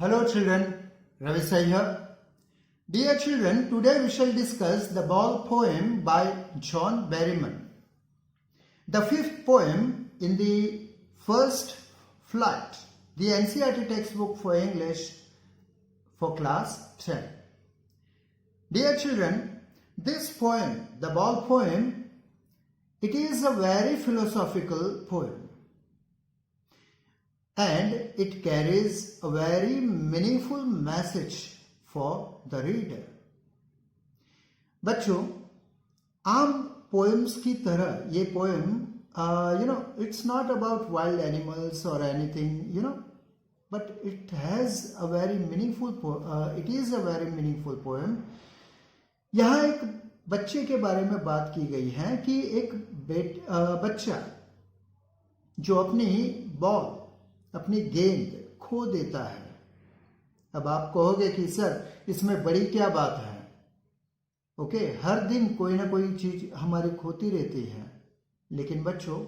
Hello children, Ravi Sai here. Dear children, today we shall discuss the ball poem by John Berryman. The fifth poem in the first flight, the NCERT textbook for English for class 10. Dear children, this poem, the ball poem, it is a very philosophical poem. And it carries a very meaningful message for the reader. बच्चों, आम poems की तरह ये poem, it's not about wild animals or anything, but it has a very meaningful, it is a very meaningful poem. यहाँ एक बच्चे के बारे में बात की गई है कि एक बच्चा जो अपनी गेंद खो देता है. अब आप कहोगे कि सर इसमें बड़ी क्या बात है. ओके, हर दिन कोई ना कोई चीज हमारी खोती रहती है, लेकिन बच्चों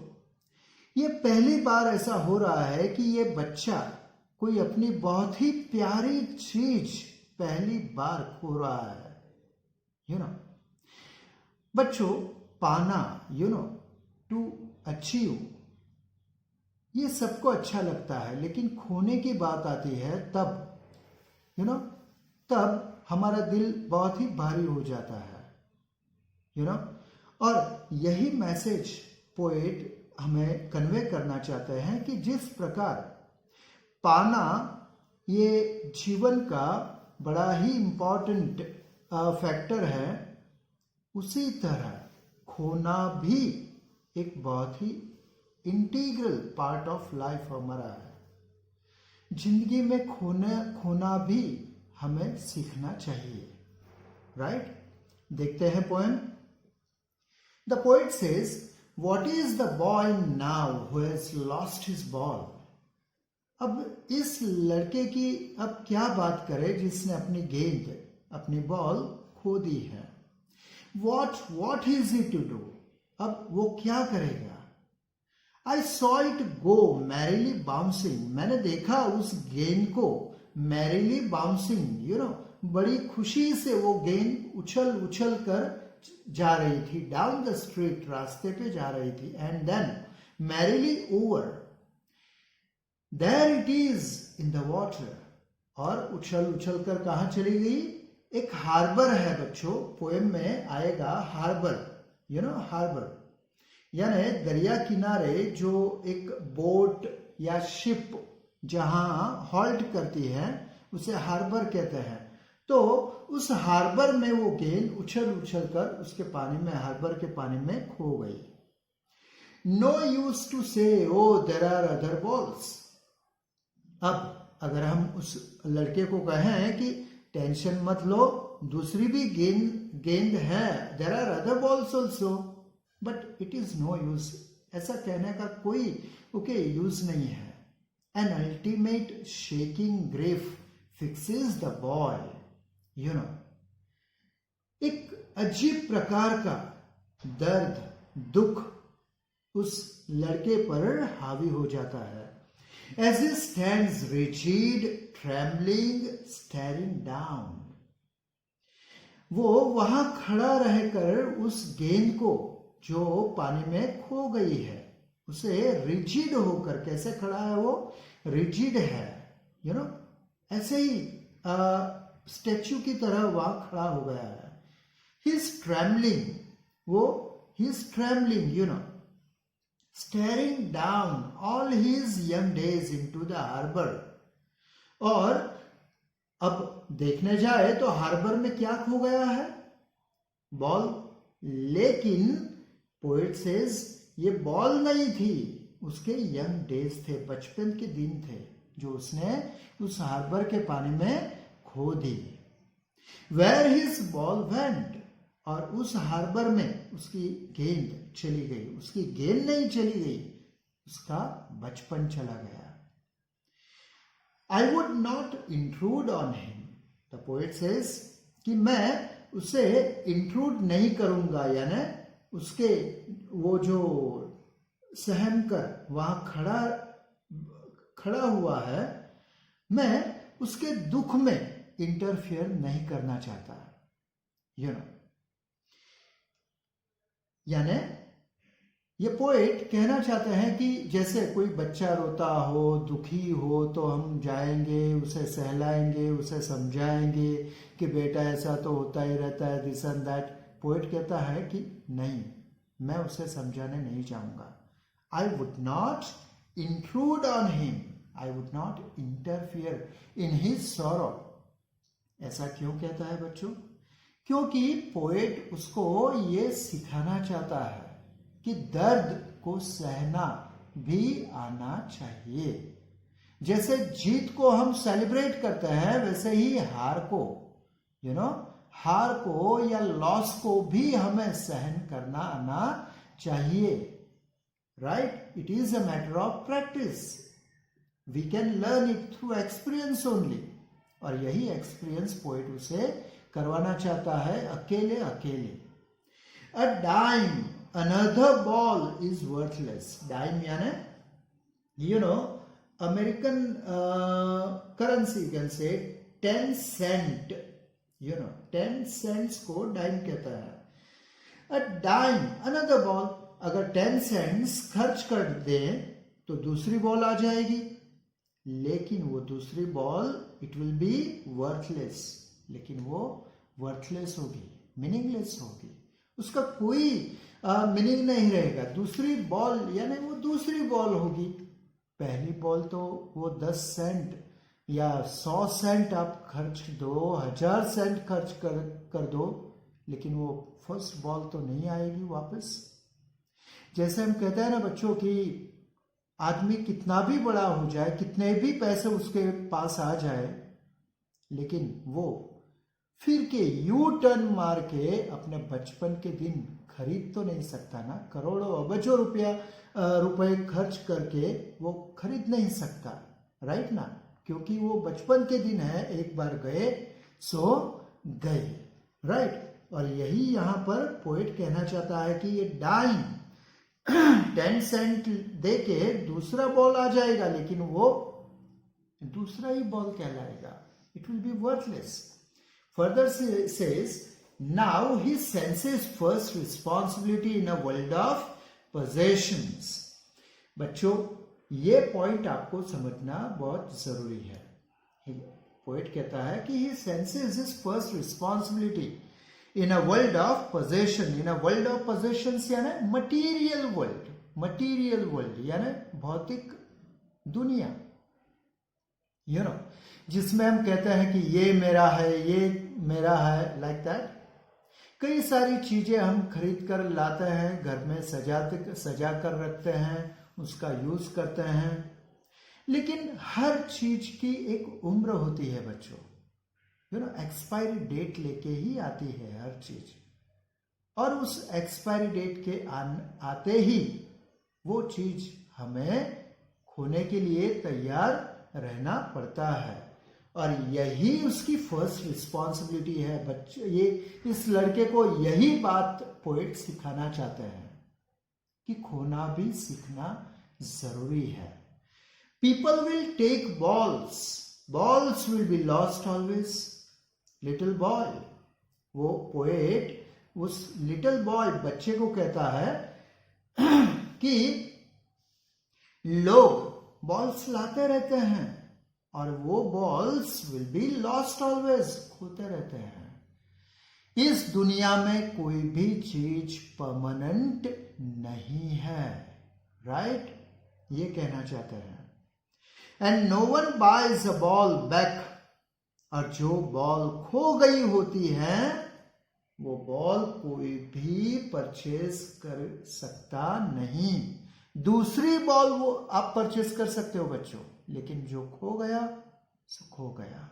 ये पहली बार ऐसा हो रहा है कि ये बच्चा कोई अपनी बहुत ही प्यारी चीज पहली बार खो रहा है. बच्चों, पाना, टू अचीव, ये सबको अच्छा लगता है, लेकिन खोने की बात आती है तब हमारा दिल बहुत ही भारी हो जाता है. और यही मैसेज पोएट हमें कन्वे करना चाहते हैं कि जिस प्रकार पाना ये जीवन का बड़ा ही इम्पोर्टेंट फैक्टर है, उसी तरह खोना भी एक बहुत ही इंटीग्रल पार्ट ऑफ लाइफ हमारा है. जिंदगी में खोना भी हमें सीखना चाहिए. राइट? देखते हैं poem. The poet says, what is the boy now who has lost his ball. अब इस लड़के की अब क्या बात करें जिसने अपनी गेंद, अपनी बॉल खो दी है. What is it to do. अब वो क्या करेगा. I saw it go merrily bouncing. मैंने देखा उस गेंद को merrily bouncing, बड़ी खुशी से वो गेंद उछल कर जा रही थी. Down the street, रास्ते पे जा रही थी. And then merrily over. There it is in the water. और उछल कर कहाँ चली गई. एक हार्बर है बच्चों, पोएम में आएगा हार्बर, हार्बर यानी दरिया किनारे जो एक बोट या शिप जहां हॉल्ट करती है उसे हार्बर कहते हैं. तो उस हार्बर में वो गेंद उछल कर उसके पानी में, हार्बर के पानी में खो गई. नो यूज टू से oh there are other balls. अब अगर हम उस लड़के को कहें कि टेंशन मत लो, दूसरी भी गेंद है, there are other balls also, but it is no use. ऐसा कहने का कोई यूज नहीं है. An ultimate shaking grief fixes the boy. एक अजीब प्रकार का दर्द, दुख उस लड़के पर हावी हो जाता है. As he stands rigid, trembling, staring down. वो वहां खड़ा रहकर उस गेंद को जो पानी में खो गई है उसे रिजिड होकर, कैसे खड़ा है वो, रिजिड है, ऐसे ही स्टैच्यू की तरह वहां खड़ा हो गया है. He is trembling, staring down all his young days into the harbour. और अब देखने जाए तो हार्बर में क्या खो गया है, बॉल. लेकिन पोएट सेज ये बॉल नहीं थी, उसके यंग डेज थे, बचपन के दिन थे जो उसने उस हार्बर के पानी में खो दी. Where his ball went. और उस हार्बर में उसकी गेंद चली गई. उसकी गेंद नहीं चली गई, उसका बचपन चला गया. I would not intrude on him. The poet says कि मैं उसे इंट्रूड नहीं करूंगा, यानी उसके वो जो सहम कर वहां खड़ा हुआ है, मैं उसके दुख में इंटरफियर नहीं करना चाहता, यानी ये पोएट कहना चाहते हैं कि जैसे कोई बच्चा रोता हो, दुखी हो, तो हम जाएंगे, उसे सहलाएंगे, उसे समझाएंगे कि बेटा ऐसा तो होता ही रहता है, दिस एंड दैट। पोएट कहता है कि नहीं, मैं उसे समझाने नहीं जाऊंगा। I would not intrude on him, I would not interfere in his sorrow. ऐसा क्यों कहता है बच्चों? क्योंकि पोएट उसको ये सिखाना चाहता है कि दर्द को सहना भी आना चाहिए। जैसे जीत को हम सेलिब्रेट करते हैं, वैसे ही हार को, हार को या लॉस को भी हमें सहन करना आना चाहिए, right? It is a matter of practice. We can learn it through experience only. और यही एक्सपीरियंस पोएट उसे करवाना चाहता है, अकेले अकेले। A dime another ball is worthless. Dime यानी American currency, you can say 10 cent, 10 cents को डाइम कहता है। a dime another ball, अगर 10 cents खर्च कर दें तो दूसरी बॉल आ जाएगी, लेकिन वो दूसरी ball it will be worthless, लेकिन वो वर्थलेस होगी, मीनिंगलेस होगी, उसका कोई मीनिंग नहीं रहेगा। दूसरी बॉल यानी वो दूसरी बॉल होगी। पहली बॉल तो वो 10 सेंट या 100 सेंट आप खर्च दो, 1000 सेंट खर्च कर दो, लेकिन वो फर्स्ट बॉल तो नहीं आएगी वापस। जैसे हम कहते हैं ना बच्चों कि आदमी कितना भी बड़ा हो जाए, कितने भी पैसे उसके पास आ जाए, लेकिन वो फिर के यू टर्न मार के अपने बचपन के दिन खरीद तो नहीं सकता ना। करोड़ों अबजों रुपए खर्च करके वो खरीद नहीं सकता, राइट ना? क्योंकि वो बचपन के दिन है, एक बार गए सो गए, राइट? और यही यहां पर पोएट कहना चाहता है कि ये डाइम 10 सेंट दे के दूसरा बॉल आ जाएगा, लेकिन वो दूसरा ही बॉल कहलाएगा, it will be worthless. Further says, now he senses first responsibility in a world of possessions. बच्चों, ये पॉइंट आपको समझना बहुत जरूरी है। पोएट कहता है कि he senses his first responsibility in a world of possession. In a world of possessions यानी material world यानी भौतिक दुनिया, जिसमें हम कहते हैं कि ये मेरा है, ये मेरा है, लाइक दैट। कई सारी चीजें हम खरीद कर लाते हैं, घर में सजा कर रखते हैं, उसका यूज करते हैं, लेकिन हर चीज की एक उम्र होती है बच्चों, एक्सपायरी डेट लेके ही आती है हर चीज, और उस एक्सपायरी डेट के आते ही वो चीज हमें खोने के लिए तैयार रहना पड़ता है। और यही उसकी फर्स्ट रिस्पॉन्सिबिलिटी है। बच्चे, ये इस लड़के को यही बात पोएट सिखाना चाहते हैं कि खोना भी सीखना जरूरी है। People will take balls will be lost always. Little boy, वो पोएट उस लिटिल बॉय बच्चे को कहता है कि लोग बॉल्स लाते रहते हैं और वो balls will be lost always, खोते रहते हैं। इस दुनिया में कोई भी चीज परमानेंट नहीं है, राइट? ये कहना चाहते हैं। And no one buys a ball back, और जो बॉल खो गई होती है वो बॉल कोई भी परचेज कर सकता नहीं। दूसरी बॉल वो आप परचेज कर सकते हो बच्चों, लेकिन जो खो गया सो खो गया।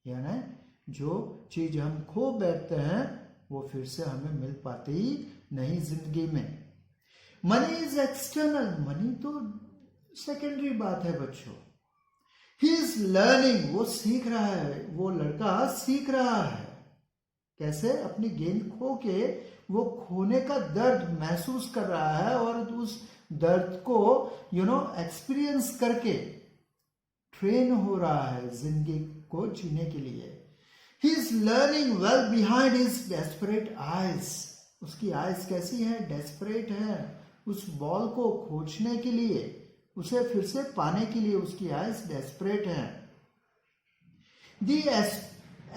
यानी जो चीज हम खो बैठते हैं वो फिर से हमें मिल पाती नहीं जिंदगी में। मनी इज एक्सटर्नल, मनी तो सेकेंडरी बात है बच्चों। ही इज लर्निंग, वो सीख रहा है, वो लड़का सीख रहा है कैसे अपनी गेंद खो के वो खोने का दर्द महसूस कर रहा है, और उस दर्द को एक्सपीरियंस करके ट्रेन हो रहा है जिंदगी को जीने के लिए। ही is learning well behind his desperate eyes. उसकी आइज कैसी है? डेस्परेट है। उस बॉल को खोजने के लिए, उसे फिर से पाने के लिए उसकी आइज डेस्परेट है। दी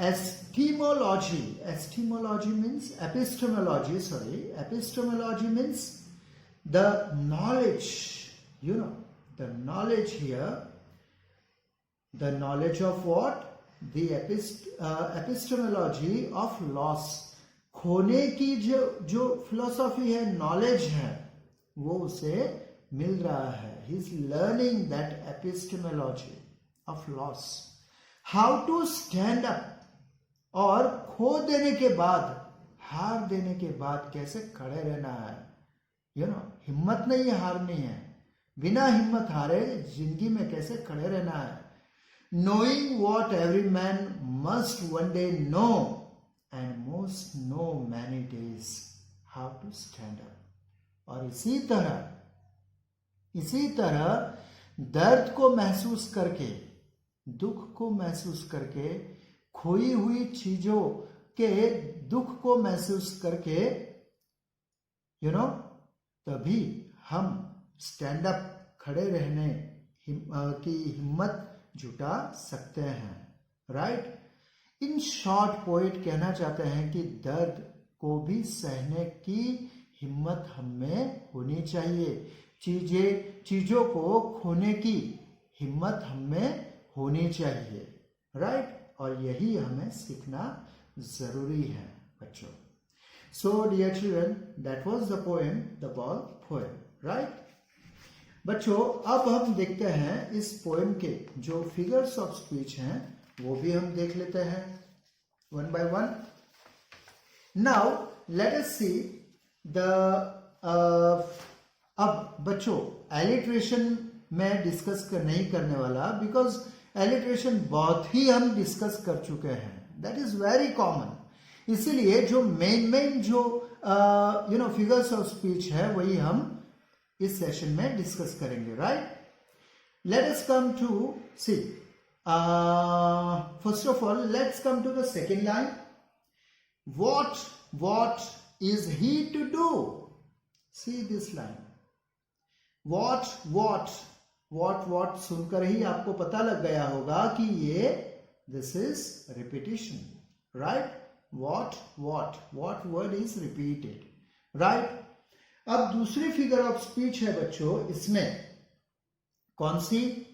epistemology means epistemology means the knowledge, the knowledge here, the knowledge of what? The epistemology of loss. खोने की जो फिलोसॉफी है, नॉलेज है, वो उसे मिल रहा है। He is learning that epistemology of loss. How to stand up, और खो देने के बाद, हार देने के बाद कैसे खड़े रहना है। हिम्मत नहीं हारनी है, बिना हिम्मत हारे जिंदगी में कैसे खड़े रहना है। Knowing what every man must one day know and most know many days how to stand up. और इसी तरह दर्द को महसूस करके, दुख को महसूस करके, खोई हुई चीजों के दुख को महसूस करके, तभी हम स्टैंड अप, खड़े रहने की हिम्मत जुटा सकते हैं। राइट? इन शॉर्ट पोएट कहना चाहते हैं कि दर्द को भी सहने की हिम्मत हमें होनी चाहिए। चीजों को खोने की हिम्मत हमें होनी चाहिए। राइट? और यही हमें सीखना जरूरी है बच्चों। So dear children, that was the poem the ball poem. Right बच्चों, अब हम देखते हैं इस पोएम के जो फिगर्स ऑफ स्पीच हैं वो भी हम देख लेते हैं one by one. Now let us see the अब बच्चों एलिट्रेशन में डिस्कस नहीं करने वाला, बिकॉज एलिट्रेशन बहुत ही हम डिस्कस कर चुके हैं, दैट इज वेरी कॉमन। इसीलिए जो मेन जो फिगर्स ऑफ स्पीच है वही हम इस सेशन में डिस्कस करेंगे। Right? Let us come to see first of all let's come to the second line. what is he to do? See this line. what सुनकर ही आपको पता लग गया होगा कि ये this is repetition. Right? what word is repeated. Right? अब दूसरी फिगर ऑफ स्पीच है बच्चों, इसमें कौन सी?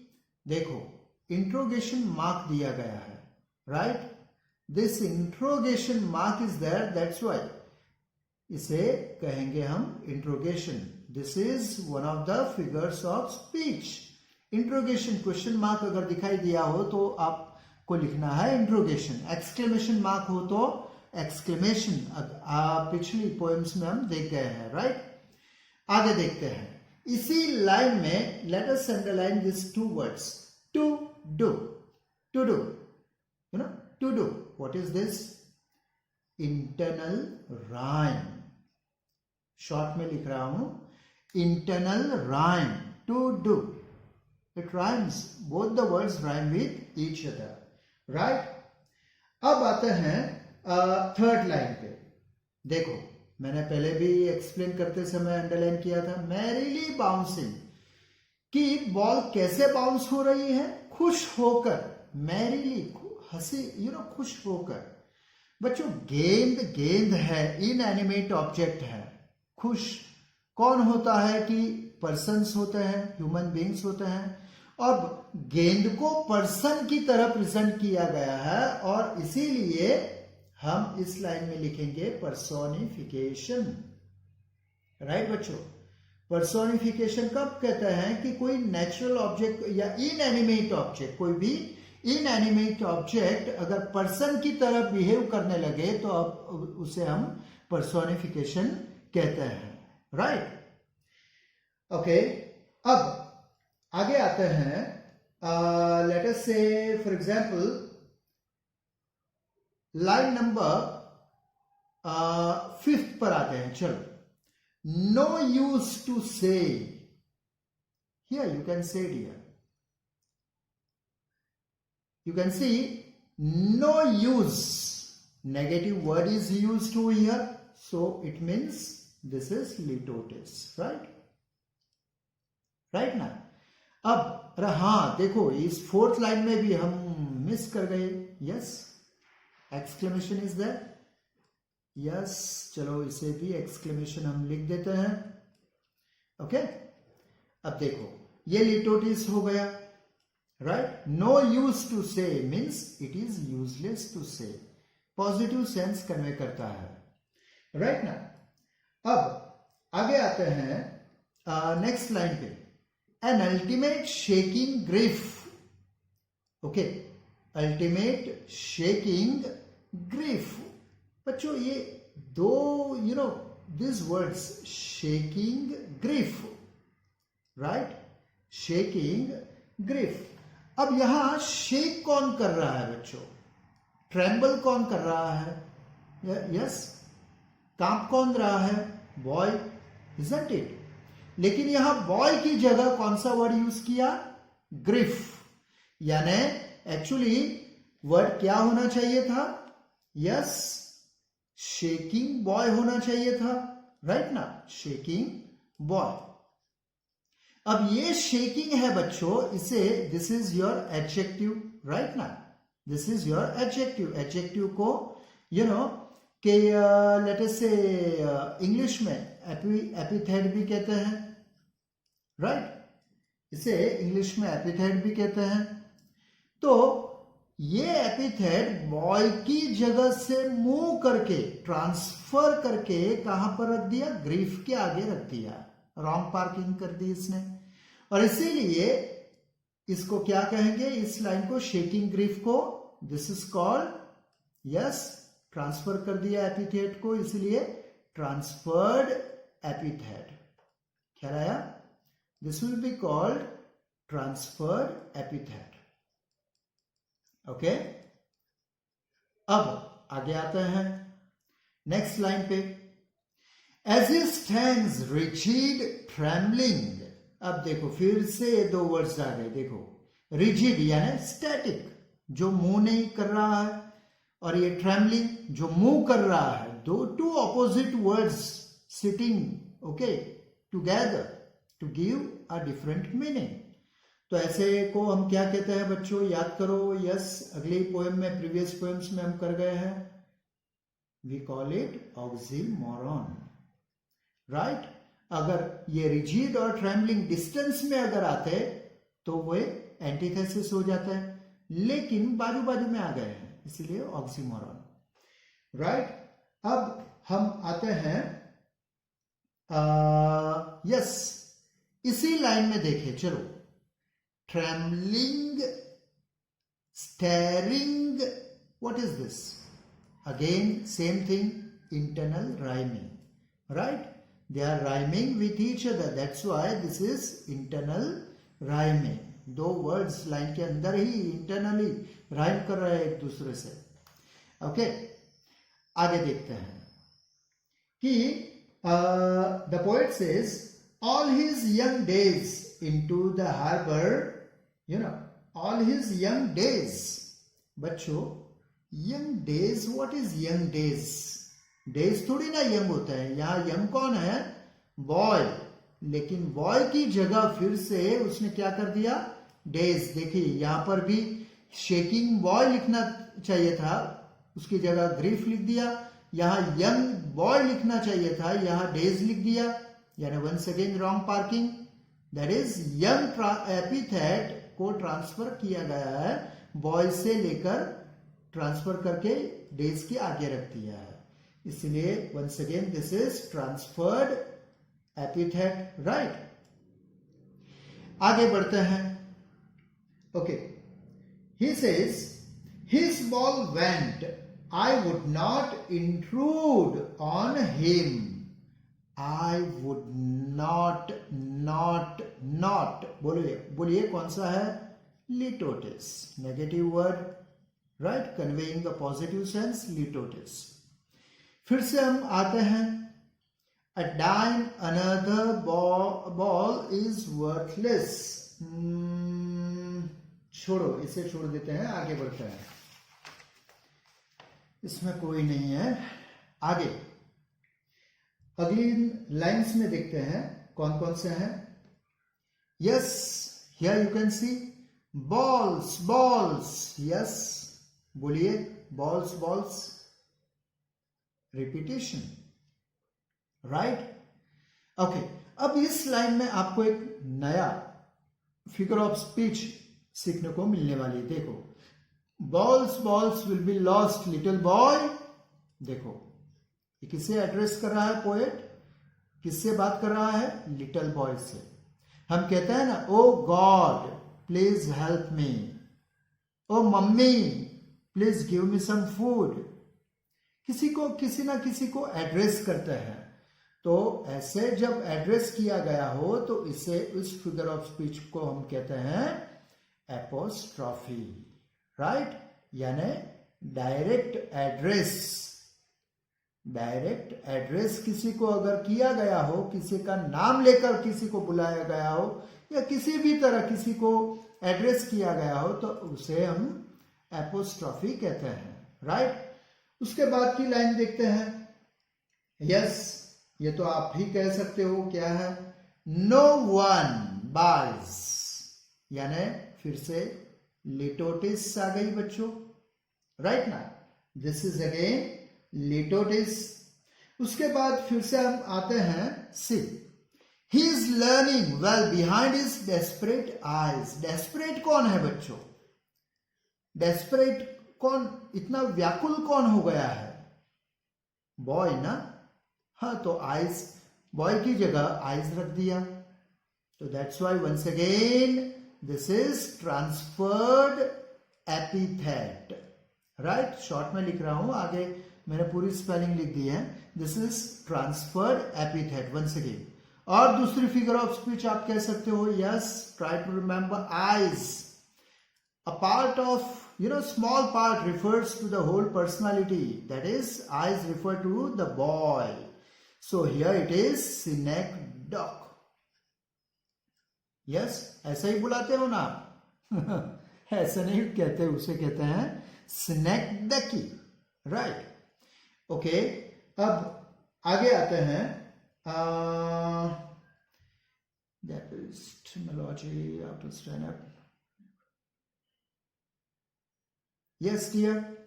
देखो, इंट्रोगेशन मार्क दिया गया है। Right? This interrogation mark is there, that's why इसे कहेंगे हम interrogation. This is one of the figures of speech. Interrogation, question mark अगर दिखाई दिया हो तो आपको लिखना है इंट्रोगेशन। एक्सक्लेमेशन मार्क हो तो एक्सक्लेमेशन। पिछली पोएम्स में हम देख गए हैं। राइट? आगे देखते हैं इसी लाइन में, let us underline this two words, to do. To do, to do. What is this? Internal rhyme. Short में लिख रहा हूं, internal rhyme. To do. It rhymes. Both the words rhyme with each other. Right? अब आते हैं third line पे। देखो, मैंने पहले भी एक्सप्लेन करते समय अंडरलाइन किया था, मैरीली बाउंसिंग, कि बॉल कैसे बाउंस हो रही है? खुश होकर, मैरीली, हंसी, खुश होकर। बच्चों, गेंद है, इनएनिमेट ऑब्जेक्ट है। खुश कौन होता है? कि पर्सन्स होते हैं, ह्यूमन बींग्स होते हैं। अब गेंद को पर्सन की तरह प्रेजेंट किया गया है और इसीलिए हम इस लाइन में लिखेंगे पर्सोनिफिकेशन। राइट बच्चों? पर्सोनिफिकेशन कब कहते हैं? कि कोई नेचुरल ऑब्जेक्ट या इनएनिमेट ऑब्जेक्ट, कोई भी इनएनिमेट ऑब्जेक्ट अगर पर्सन की तरह बिहेव करने लगे तो अब उसे हम पर्सोनिफिकेशन कहते हैं। राइट? ओके, अब आगे आते हैं। लेट अस से फॉर एग्जांपल लाइन नंबर 5 पर आते हैं। चलो, no use to say, here you can say dear, you can see no use, negative word is used over here, so it means this is litotes, right ना. अब अरे हाँ देखो, इस फोर्थ लाइन में भी हम मिस कर गए. Yes, exclamation is there. Yes, चलो इसे भी एक्सक्लेमेशन हम लिख देते हैं. ओके, अब देखो ये लिटोटिस हो गया, right. No use to say means it is useless to say, positive sense convey करता है, राइट ना. अब आगे आते हैं नेक्स्ट लाइन पे. An ultimate shaking grief. Okay, ultimate shaking grief. बच्चों ये दो these words, shaking grief, right, shaking grief. अब यहां शेक कौन कर रहा है बच्चों? ट्रेम्बल कौन कर रहा है? यस, कांप कौन रहा है? Boy, isn't it? लेकिन यहां बॉय की जगह कौन सा वर्ड यूज किया? ग्रिफ. यानी एक्चुअली वर्ड क्या होना चाहिए था? यस, शेकिंग बॉय होना चाहिए था, राइट ना. Shaking boy. अब ये शेकिंग है बच्चों, इसे this is your adjective, right ना. This is your adjective. Adjective को के लेट अस से इंग्लिश में एपिथेट भी कहते हैं, राइट. इसे इंग्लिश में एपिथेट भी कहते हैं. तो ये एपिथेट बॉय की जगह से मूव करके, ट्रांसफर करके कहां पर रख दिया? ग्रीफ के आगे रख दिया. रॉन्ग पार्किंग कर दी इसने, और इसीलिए इसको क्या कहेंगे? इस लाइन को, शेकिंग ग्रीफ को, this is called, yes, transfer कर दिया एपिथेट को, इसलिए ट्रांसफर्ड एपिथेट. ख्याल आया? This will be called transferred epithet. Okay, अब आगे आते हैं नेक्स्ट लाइन पे. As he stands rigid trembling. अब देखो फिर से दो वर्ड्स आ गए. देखो, रिजिड यानी स्टैटिक, जो मूव नहीं कर रहा है, और ये ट्रेम्बलिंग जो मूव कर रहा है. दो two opposite words sitting okay together to give a different meaning. तो ऐसे को हम क्या कहते हैं बच्चों? याद करो. यस, अगली पोएम में, प्रीवियस पोएम्स में हम कर गए हैं. We call it oxymoron, right. अगर ये रिजिड और ट्रेम्बलिंग डिस्टेंस में अगर आते तो वो एंटीथेसिस हो जाता है, लेकिन बाजू बाजू में आ गए हैं, इसलिए ऑक्सीमोरॉन, राइट. अब हम आते हैं यस, इसी लाइन में देखें. चलो, trembling, staring, what is this? Again same thing, internal rhyming, right? They are rhyming with each other, that's why this is internal rhyming. दो words line के अंदर ही internally rhyme कर रहे हैं एक दूसरे से. Okay, आगे देखते हैं कि the poet says all his young days into the harbor, all his young days. बच्चों, young days, what is young days? days थोड़ी ना young होता है. यहाँ young कौन है? boy. लेकिन boy की जगह फिर से उसने क्या कर दिया? days. देखिए यहाँ पर भी shaking boy लिखना चाहिए था, उसकी जगह grief लिख दिया. यहाँ young boy लिखना चाहिए था, यहाँ days लिख दिया. यानी once again wrong parking. That is young epithet को ट्रांसफर किया गया है, बॉय से लेकर ट्रांसफर करके डेज के आगे रख दिया है, इसलिए once again this is transferred epithet, right. आगे बढ़ते हैं. Okay, he says his ball went, I would not intrude on him. I would not बोलिए कौन सा है? Litotes, negative word, right, conveying a positive sense, litotes. फिर से हम आते हैं. A dime another ball is worthless. छोड़ो, इसे छोड़ देते हैं, आगे बढ़ते हैं। इसमें कोई नहीं है। आगे अगली लाइंस में देखते हैं कौन कौन से हैं। Yes, here you can see balls balls. Yes, बोलिए balls balls. Repetition, right. Okay, अब इस लाइन में आपको एक नया फिगर ऑफ स्पीच सीखने को मिलने वाली है। देखो, balls balls will be lost little boy. देखो, ये किससे एड्रेस कर रहा है पोएट, किससे बात कर रहा है? लिटिल बॉय से। हम कहते हैं ना, oh god please help me, oh mummy please give me some food. किसी को, किसी ना किसी को एड्रेस करते हैं। तो ऐसे जब एड्रेस किया गया हो तो इसे, इस फिगर ऑफ स्पीच को हम कहते हैं एपोस्ट्रॉफी, राइट, यानी डायरेक्ट एड्रेस। डायरेक्ट एड्रेस किसी को अगर किया गया हो, किसी का नाम लेकर किसी को बुलाया गया हो, या किसी भी तरह किसी को एड्रेस किया गया हो, तो उसे हम एपोस्ट्रॉफी कहते हैं, राइट। उसके बाद की लाइन देखते हैं। यस, ये तो आप भी कह सकते हो, क्या है? नो वन बाइज, यानी फिर से लिटोटिस आ गई बच्चों, राइट ना। This is again litotes. उसके बाद फिर से हम आते हैं C, he is learning well behind his desperate eyes. Desperate कौन है बच्चों? डेस्परेट कौन, इतना व्याकुल कौन हो गया है? बॉय ना। हाँ, तो आइज, बॉय की जगह आइज रख दिया, तो that's why once again this is transferred epithet, right. Short में लिख रहा हूं, आगे मैंने पूरी स्पेलिंग लिख दी है। This is transferred epithet once again. और दूसरी फिगर ऑफ स्पीच आप कह सकते हो, yes, try to remember eyes, a part of, small part refers to the whole personality, that is eyes refer to the boy, so here it is synecdoche. yes, ऐसे ही बुलाते हो ना आप ऐसे नहीं कहते, उसे कहते हैं synecdoche, right. ओके, अब आगे आते हैं। that is etymology, how to stand up. Yes, dear.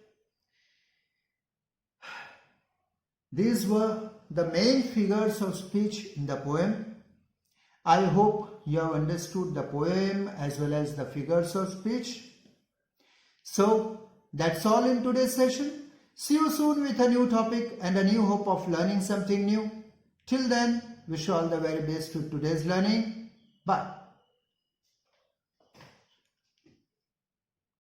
These were the main figures of speech in the poem. I hope you have understood the poem as well as the figures of speech. So, that's all in today's session. See you soon with a new topic and a new hope of learning something new. Till then, wish you all the very best with today's learning. Bye.